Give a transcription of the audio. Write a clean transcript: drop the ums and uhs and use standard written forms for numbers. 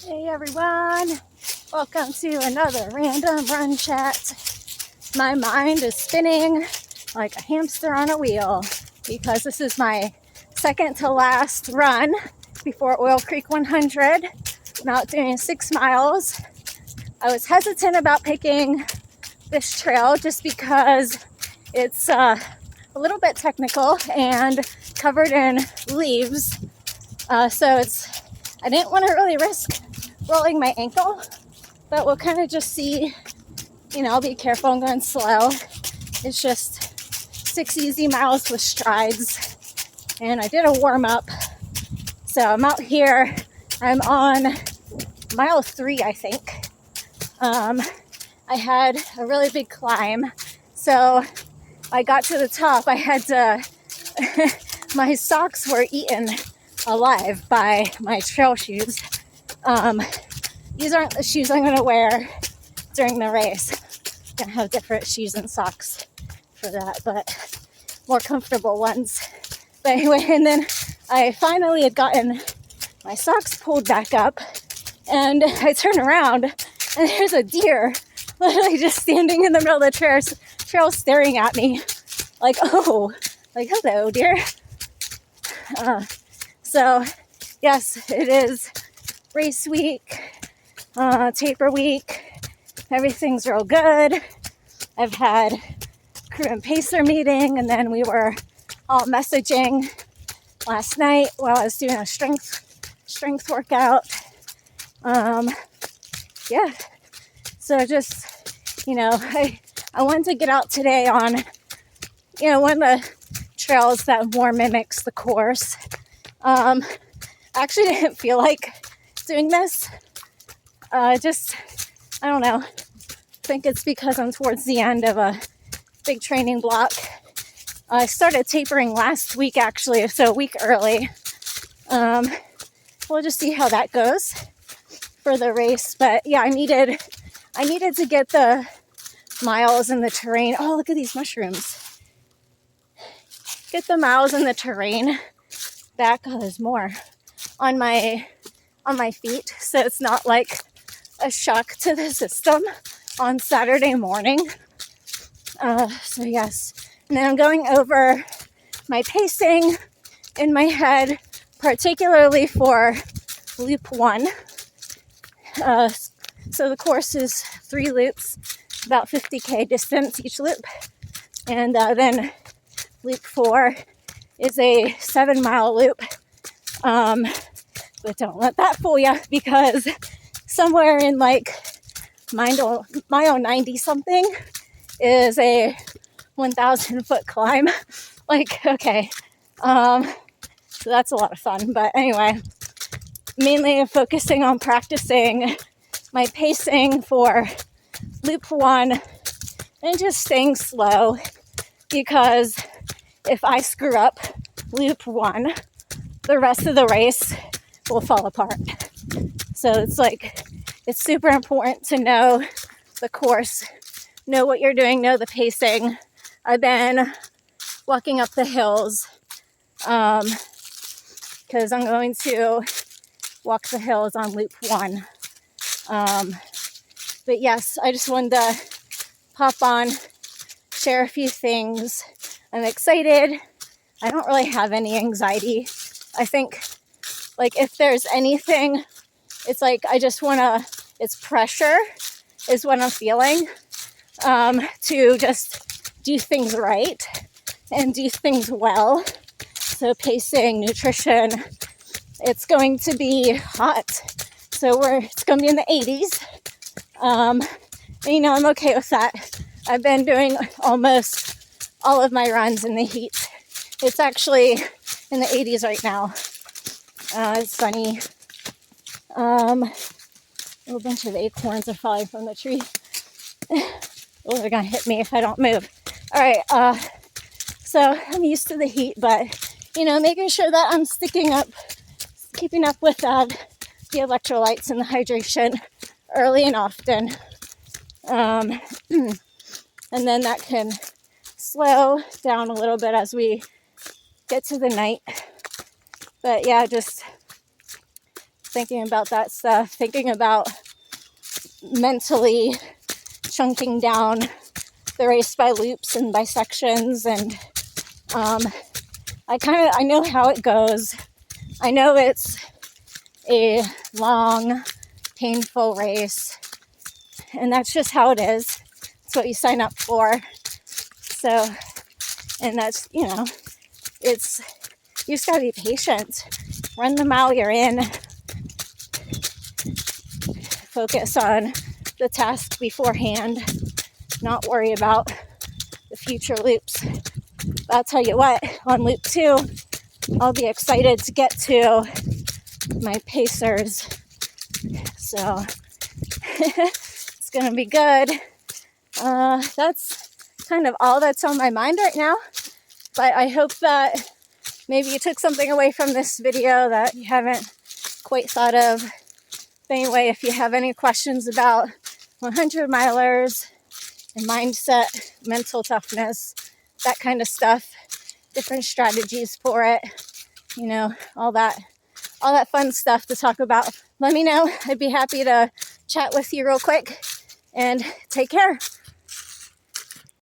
Hey everyone, welcome to another random run chat. My mind is spinning like a hamster on a wheel because this is my second to last run before Oil Creek 100. I'm out doing 6 miles. I was hesitant about picking this trail just because it's a little bit technical and covered in leaves. So I didn't want to really risk rolling my ankle, but we'll kind of just see. I'll be careful. I'm going slow. It's just 6 easy miles with strides, and I did a warm-up. So I'm out here. I'm on mile 3, I think. I had a really big climb, so I got to the top. I had to my socks were eaten alive by my trail shoes. These aren't the shoes I'm going to wear during the race. I'm going to have different shoes and socks for that, but more comfortable ones. But anyway, and then I finally had gotten my socks pulled back up, and I turn around, and there's a deer literally just standing in the middle of the trail staring at me like, oh, like, hello, dear. So, yes, it is race week, taper week. Everything's real good. I've had crew and pacer meeting, and then we were all messaging last night while I was doing a strength workout. Yeah. So just, I wanted to get out today on, one of the trails that more mimics the course. I actually didn't feel like doing this. I don't know. I think it's because I'm towards the end of a big training block. I started tapering last week, actually, so a week early. We'll just see how that goes for the race. But yeah, I needed to get the miles in the terrain. Oh, look at these mushrooms. Get the miles in the terrain back. Oh, there's more on my feet, so it's not like a shock to the system on Saturday morning. So yes, and then I'm going over my pacing in my head, particularly for loop 1. So the course is 3 loops, about 50k distance each loop, and then loop 4 is a 7-mile loop. But don't let that fool you, because somewhere in like mile 90 something is a 1,000 foot climb. Like, okay. So that's a lot of fun. But anyway, mainly focusing on practicing my pacing for loop 1 and just staying slow, because if I screw up loop 1, the rest of the race will fall apart. So it's super important to know the course, know what you're doing, know the pacing. I've been walking up the hills because I'm going to walk the hills on loop 1. But yes, I just wanted to pop on, share a few things. I'm excited. I don't really have any anxiety. I think, like, if there's anything, it's like it's pressure is what I'm feeling, to just do things right and do things well. So pacing, nutrition, it's going to be hot. So it's going to be in the 80s. And, I'm okay with that. I've been doing almost all of my runs in the heat. It's actually in the 80s right now. It's funny. A little bunch of acorns are falling from the tree. Oh, they're gonna hit me if I don't move. All right. So I'm used to the heat, but making sure that I'm keeping up with the electrolytes and the hydration early and often. And then that can slow down a little bit as we get to the night. But yeah, just thinking about that stuff, thinking about mentally chunking down the race by loops and by sections. And I know how it goes. I know it's a long, painful race, and that's just how it is. It's what you sign up for. So, and that's, you just gotta be patient. Run the mile you're in. Focus on the task beforehand. Not worry about the future loops. But I'll tell you what, on loop 2, I'll be excited to get to my pacers. So it's gonna be good. That's kind of all that's on my mind right now. But I hope that maybe you took something away from this video that you haven't quite thought of. Anyway, if you have any questions about 100 milers and mindset, mental toughness, that kind of stuff, different strategies for it, all that fun stuff to talk about, let me know. I'd be happy to chat with you real quick, and take care.